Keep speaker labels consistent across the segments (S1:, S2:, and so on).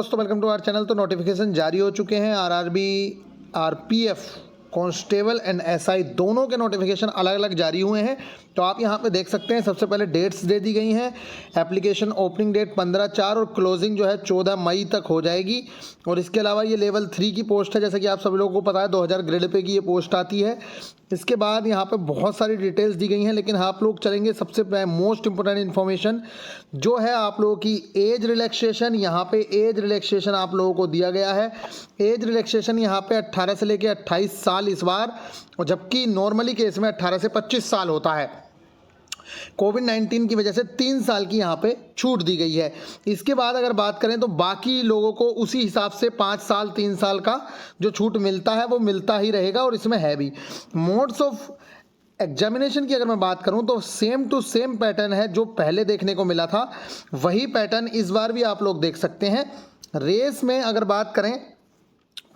S1: दोस्तों, welcome to our channel. तो notification जारी हो चुके हैं। RRB, RPF, constable and SI दोनों के नोटिफिकेशन अलग अलग जारी हुए हैं। तो आप यहां पे देख सकते हैं, सबसे पहले डेट्स दे दी गई हैं। एप्लीकेशन ओपनिंग डेट 15/4 और क्लोजिंग जो है 14 मई तक हो जाएगी। और इसके अलावा ये लेवल 3 की पोस्ट है, जैसे कि आप सभी लोगों को पता है 2000 ग्रेड पे की ये पोस्ट आती है। इसके बाद यहाँ पे बहुत सारी डिटेल्स दी गई हैं, लेकिन आप लोग चलेंगे सबसे मोस्ट इंपॉर्टेंट इन्फॉर्मेशन जो है आप लोगों की एज रिलैक्सेशन। यहाँ पे एज रिलैक्सेशन आप लोगों को दिया गया है। एज रिलैक्सेशन यहाँ पे 18 से लेकर 28 साल इस बार, और जबकि नॉर्मली केस में 18 से 25 साल होता है। कोविड-19 की वजह से 3 साल की यहाँ पे छूट दी गई है। इसके बाद अगर बात करें तो बाकी लोगों को उसी हिसाब से 5 साल 3 साल का जो छूट मिलता है वो मिलता ही रहेगा, और इसमें है भी। मोड्स ऑफ एग्जामिनेशन की अगर मैं बात करूं तो सेम टू सेम पैटर्न है जो पहले देखने को मिला था, वही पैटर्न इस बार भी आप लोग देख सकते हैं। रेस में अगर बात करें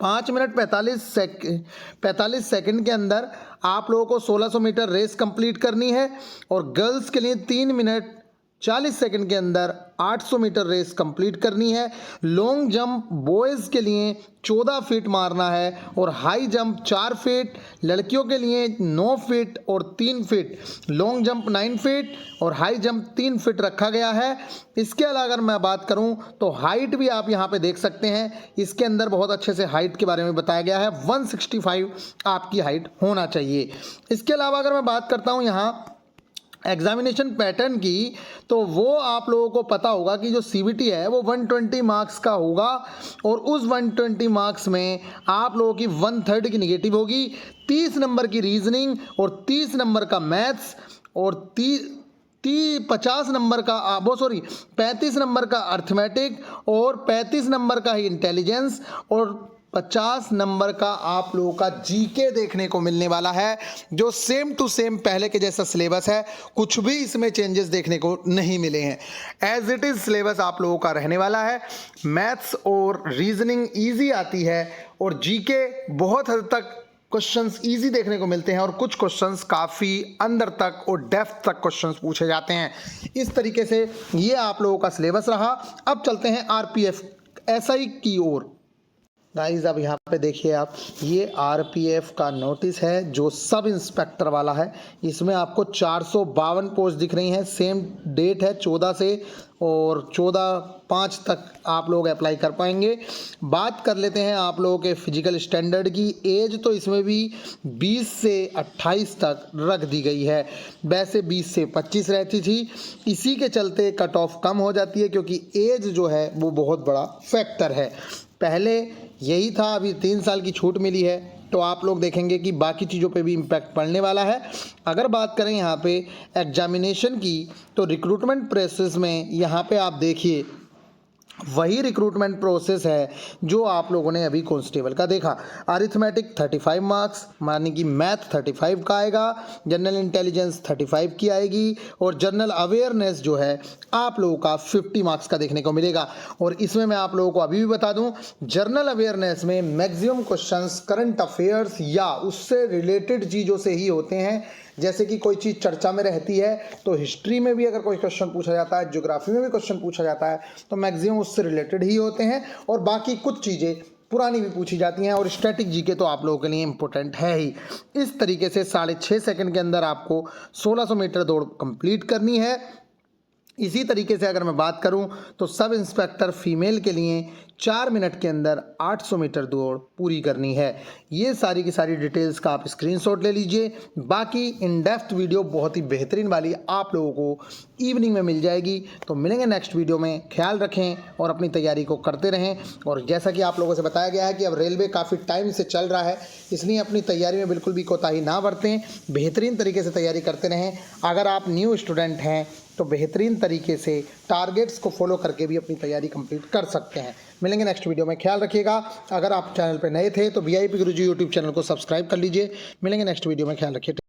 S1: 5 मिनट 45 सेकंड के अंदर आप लोगों को 1600 मीटर रेस कंप्लीट करनी है, और गर्ल्स के लिए 3 मिनट 40 सेकंड के अंदर 800 मीटर रेस कंप्लीट करनी है। लॉन्ग जंप बॉयज़ के लिए 14 फीट मारना है, और हाई जंप 4 फीट, लड़कियों के लिए 9 फीट और 3 फीट। लॉन्ग जंप 9 फीट और हाई जंप 3 फीट रखा गया है। इसके अलावा अगर मैं बात करूं तो हाइट भी आप यहां पे देख सकते हैं। इसके अंदर बहुत अच्छे से हाइट के बारे में बताया गया है। 165 आपकी हाइट होना चाहिए। इसके अलावा अगर मैं बात करता हूं यहाँ एग्जामिनेशन पैटर्न की, तो वो आप लोगों को पता होगा कि जो सीबीटी है वो 120 मार्क्स का होगा, और उस 120 मार्क्स में आप लोगों की 1/3 की निगेटिव होगी, 30 नंबर की रीजनिंग और 30 नंबर का मैथ्स, और 50 नंबर का 35 नंबर का अर्थमेटिक, और 35 नंबर का ही इंटेलिजेंस, और 50 नंबर का आप लोगों का जीके देखने को मिलने वाला है, जो सेम टू सेम पहले के जैसा सिलेबस है। कुछ भी इसमें चेंजेस देखने को नहीं मिले हैं। एज इट इज सिलेबस आप लोगों का रहने वाला है। मैथ्स और रीजनिंग इजी आती है, और जीके बहुत हद तक क्वेश्चंस इजी देखने को मिलते हैं, और कुछ क्वेश्चंस काफ़ी अंदर तक और डेप्थ तक क्वेश्चंस पूछे जाते हैं। इस तरीके से ये आप लोगों का सिलेबस रहा। अब चलते हैं आरपीएफ एसआई की ओर। गाइस, अब यहाँ पे देखिए आप, ये आरपीएफ का नोटिस है जो सब इंस्पेक्टर वाला है। इसमें आपको 452 पोस्ट दिख रही हैं। सेम डेट है 14 से, और 14/5 तक आप लोग अप्लाई कर पाएंगे। बात कर लेते हैं आप लोगों के फिजिकल स्टैंडर्ड की। एज तो इसमें भी 20 से 28 तक रख दी गई है। वैसे 20 से 25 रहती थी, इसी के चलते कट ऑफ कम हो जाती है, क्योंकि एज जो है वो बहुत बड़ा फैक्टर है। पहले यही था, अभी 3 साल की छूट मिली है, तो आप लोग देखेंगे कि बाकी चीज़ों पे भी इम्पैक्ट पड़ने वाला है। अगर बात करें यहाँ पे एग्जामिनेशन की, तो रिक्रूटमेंट प्रोसेस में यहाँ पे आप देखिए वही रिक्रूटमेंट प्रोसेस है जो आप लोगों ने अभी कांस्टेबल का देखा। अरिथमेटिक 35 मार्क्स, मानी कि मैथ 35 का आएगा, जनरल इंटेलिजेंस 35 की आएगी, और जनरल अवेयरनेस जो है आप लोगों का 50 मार्क्स का देखने को मिलेगा। और इसमें मैं आप लोगों को अभी भी बता दूं, जनरल अवेयरनेस में मैक्सिमम क्वेश्चंस करंट अफेयर्स या उससे रिलेटेड चीज़ों से ही होते हैं। जैसे कि कोई चीज़ चर्चा में रहती है तो हिस्ट्री में भी अगर कोई क्वेश्चन पूछा जाता है, ज्योग्राफी में भी क्वेश्चन पूछा जाता है, तो मैक्सिमम उससे रिलेटेड ही होते हैं, और बाकी कुछ चीज़ें पुरानी भी पूछी जाती हैं। और स्टैटिक जीके तो आप लोगों के लिए इंपॉर्टेंट है ही। इस तरीके से 6.5 सेकंड के अंदर आपको 1600 मीटर दौड़ कंप्लीट करनी है। इसी तरीके से अगर मैं बात करूं तो सब इंस्पेक्टर फीमेल के लिए 4 मिनट के अंदर 800 मीटर दौड़ पूरी करनी है। ये सारी की सारी डिटेल्स का आप स्क्रीनशॉट ले लीजिए। बाकी इन डेप्थ वीडियो बहुत ही बेहतरीन वाली आप लोगों को इवनिंग में मिल जाएगी। तो मिलेंगे नेक्स्ट वीडियो में। ख्याल रखें और अपनी तैयारी को करते रहें। और जैसा कि आप लोगों से बताया गया है कि अब रेलवे काफ़ी टाइम से चल रहा है, इसलिए अपनी तैयारी में बिल्कुल भी कोताही ना बरतें, बेहतरीन तरीके से तैयारी करते रहें। अगर आप न्यू स्टूडेंट हैं तो बेहतरीन तरीके से टारगेट्स को फॉलो करके भी अपनी तैयारी कंप्लीट कर सकते हैं। मिलेंगे नेक्स्ट वीडियो में। ख्याल रखिएगा। अगर आप चैनल पर नए थे तो वीआईपी गुरुजी यूट्यूब चैनल को सब्सक्राइब कर लीजिए। मिलेंगे नेक्स्ट वीडियो में। ख्याल रखिए।